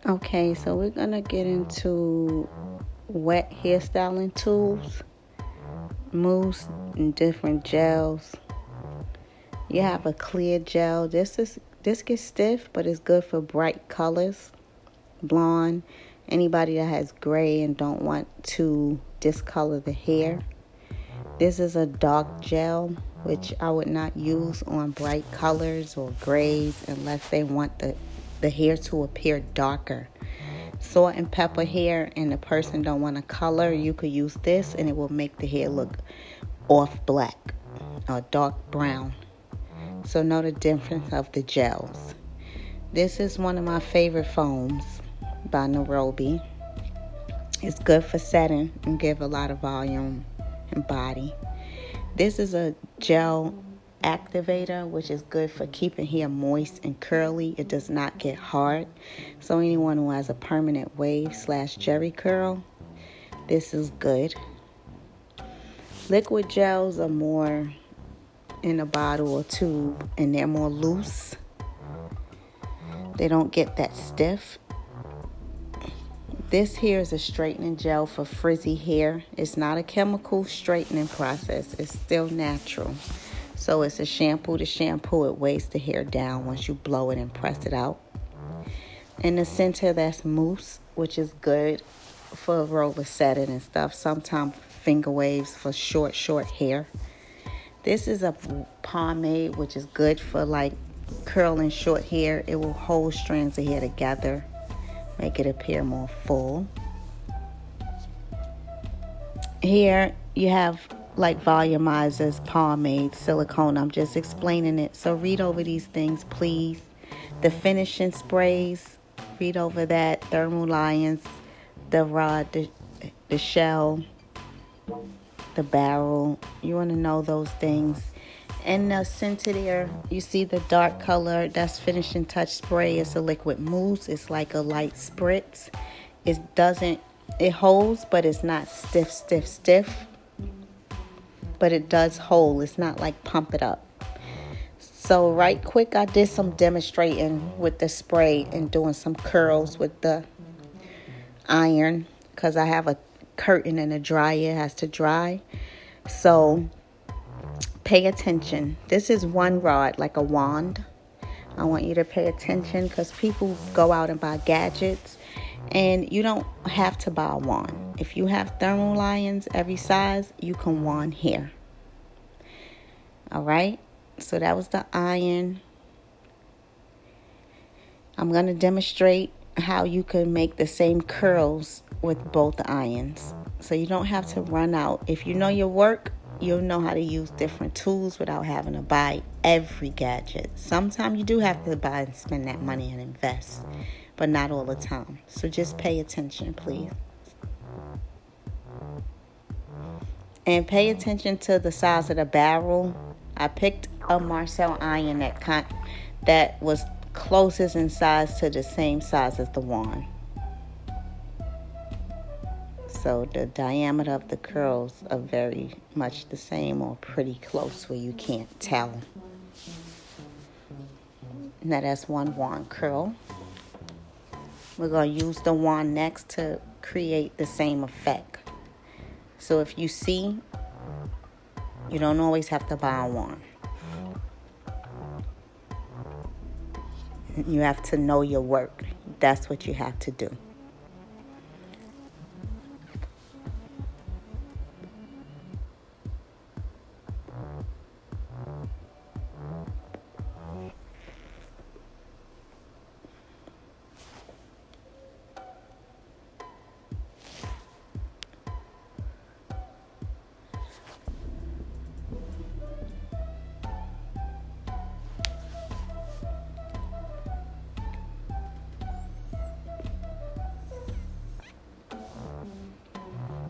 Okay, so we're gonna get into wet hairstyling tools, mousse, and different gels. You have a clear gel. This gets stiff, but it's good for bright colors, blonde. Anybody that has gray and don't want to discolor the hair. This is a dark gel, which I would not use on bright colors or grays unless they want the hair to appear darker. Salt and pepper hair and the person don't want to color, you could use this and it will make the hair look off black or dark brown. So know the difference of the gels. This is one of my favorite foams by Nairobi. It's good for setting and give a lot of volume and body. This is a gel activator, which is good for keeping hair moist and curly. It does not get hard. So anyone who has a permanent wave / jerry curl, this is good. Liquid gels are more in a bottle or tube, and they're more loose. They don't get that stiff. This here is a straightening gel for frizzy hair. It's not a chemical straightening process. It's still natural. So it's a shampoo to shampoo. It weighs the hair down once you blow it and press it out. In the center, that's mousse, which is good for roller setting and stuff. Sometimes finger waves for short hair. This is a pomade, which is good for like curling short hair. It will hold strands of hair together, make it appear more full. Here you have like volumizers, pomades, silicone. I'm just explaining it. So read over these things, please. The finishing sprays, read over that. Thermal Lions, the rod, the shell, the barrel. You want to know those things. In the center there, you see the dark color. That's finishing touch spray. It's a liquid mousse. It's like a light spritz. It holds, but it's not stiff. But it does hold. It's not like pump it up. So right quick, I did some demonstrating with the spray and doing some curls with the iron because I have a curtain and a dryer. It has to dry. So pay attention. This is one rod, like a wand. I want you to pay attention because people go out and buy gadgets and you don't have to buy a wand. If you have thermal lions every size, you can wand hair. All right. So that was the iron. I'm going to demonstrate how you can make the same curls with both irons. So you don't have to run out. If you know your work, you'll know how to use different tools without having to buy every gadget. Sometimes you do have to buy and spend that money and invest, but not all the time. So just pay attention, please. And pay attention to the size of the barrel. I picked a Marcel iron that was closest in size to the same size as the wand. So the diameter of the curls are very much the same or pretty close where you can't tell. Now that's one wand curl. We're going to use the wand next to create the same effect. So if you see, you don't always have to buy a wand. You have to know your work. That's what you have to do.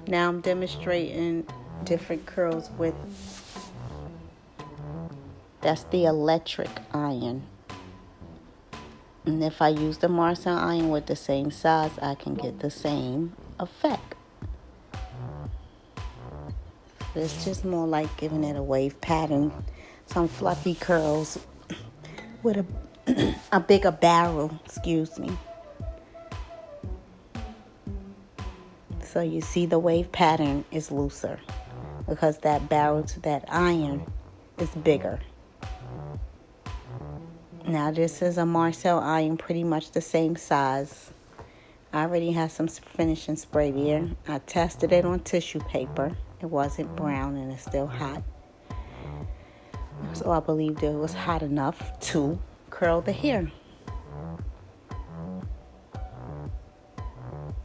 Now I'm demonstrating different curls with, that's the electric iron. And if I use the Marcel iron with the same size, I can get the same effect. It's just more like giving it a wave pattern. Some fluffy curls with a bigger barrel, excuse me. So you see the wave pattern is looser because that barrel to that iron is bigger. Now this is a Marcel iron, pretty much the same size. I already have some finishing spray there. I tested it on tissue paper. It wasn't brown and it's still hot. So I believed it was hot enough to curl the hair.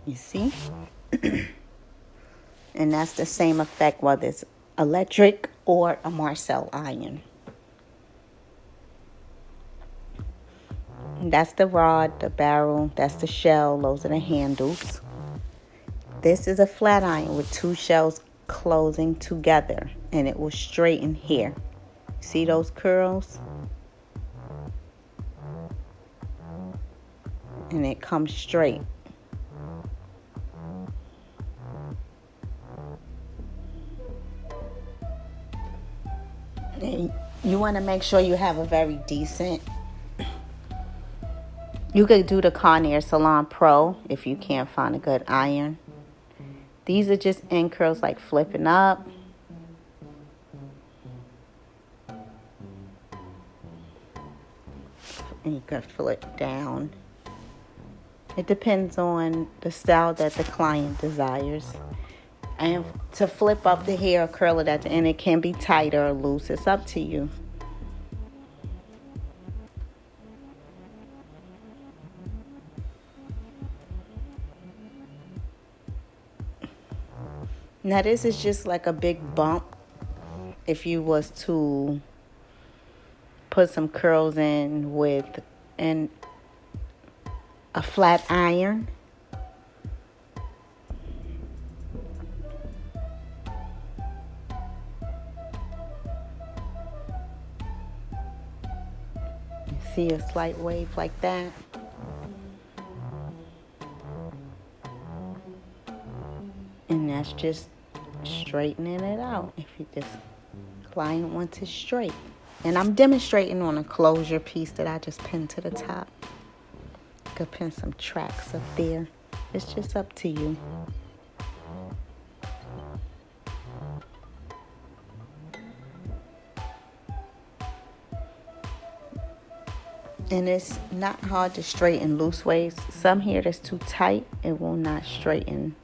You see? And that's the same effect whether it's electric or a Marcel iron. That's the rod, the barrel, that's the shell, those are the handles. This is a flat iron with two shells closing together and it will straighten hair. See those curls? And it comes straight. And you want to make sure you have a very decent. You could do the Conair Salon Pro if you can't find a good iron. These are just end curls like flipping up. And you can flip down. It depends on the style that the client desires. And to flip up the hair or curl it at the end, it can be tighter or loose. It's up to you. Now this is just like a big bump if you was to put some curls in with a flat iron. You see a slight wave like that. And that's just straightening it out if you just client wants it straight. And I'm demonstrating on a closure piece that I just pinned to the top. You could pin some tracks up there. It's just up to you. And it's not hard to straighten loose waves. Some hair that's too tight, it will not straighten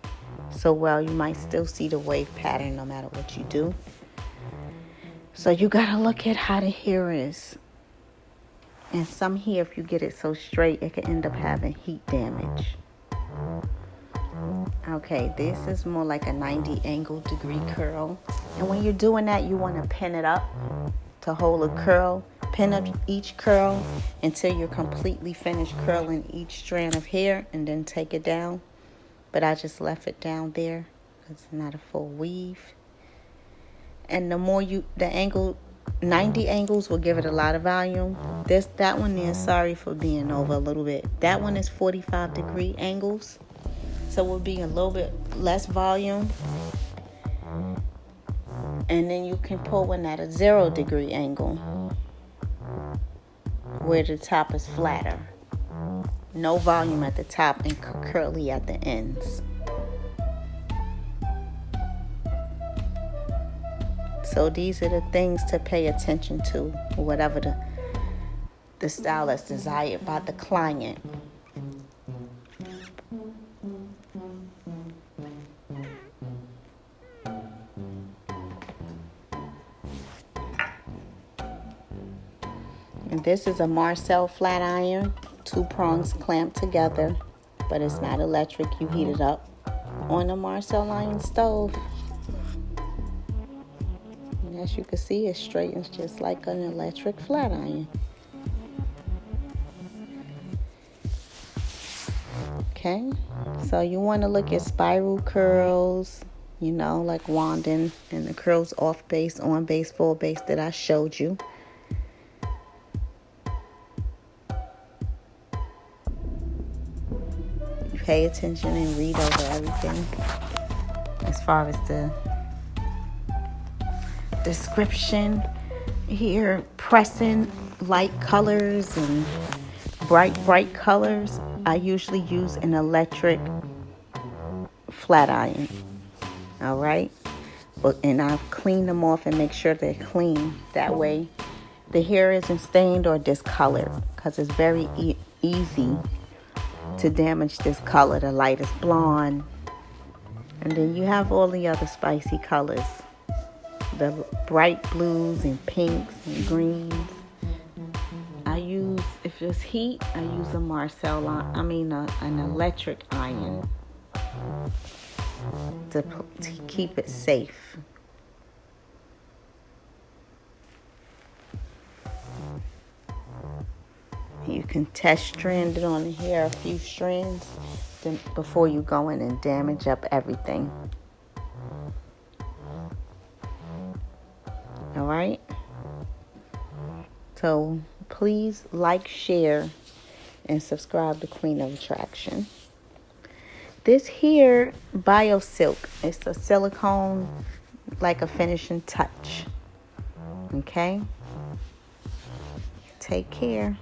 so well. You might still see the wave pattern no matter what you do. So you gotta look at how the hair is. And some hair, if you get it so straight, it can end up having heat damage. Okay, this is more like a 90 angle degree curl. And when you're doing that, you want to pin it up to hold a curl. Pin up each curl until you're completely finished curling each strand of hair and then take it down. But I just left it down there because it's not a full weave. And the more the angle, 90 angles will give it a lot of volume. That one is, sorry for being over a little bit. That one is 45 degree angles. So we'll be a little bit less volume. And then you can pull one at a 0 degree angle where the top is flatter. No volume at the top and curly at the ends. So these are the things to pay attention to, whatever the style that's desired by the client. And this is a Marcel flat iron, 2 prongs clamped together, but it's not electric. You heat it up on a Marcel iron stove. And as you can see, it straightens just like an electric flat iron. Okay, so you want to look at spiral curls, like wanding, and the curls off base, on base, full base that I showed you. Pay attention and read over everything as far as the description here. Pressing light colors and bright colors. I usually use an electric flat iron. All right. And I clean them off and make sure they're clean. That way the hair isn't stained or discolored, because it's very easy to damage this color, the lightest blonde. And then you have all the other spicy colors, the bright blues and pinks and greens. I use, if it's heat, I use an electric iron to keep it safe. You can test strand it on the hair, a few strands, before you go in and damage up everything. All right. So please like, share, and subscribe to Queen of Attraction. This here, BioSilk, it's a silicone, like a finishing touch. Okay. Take care.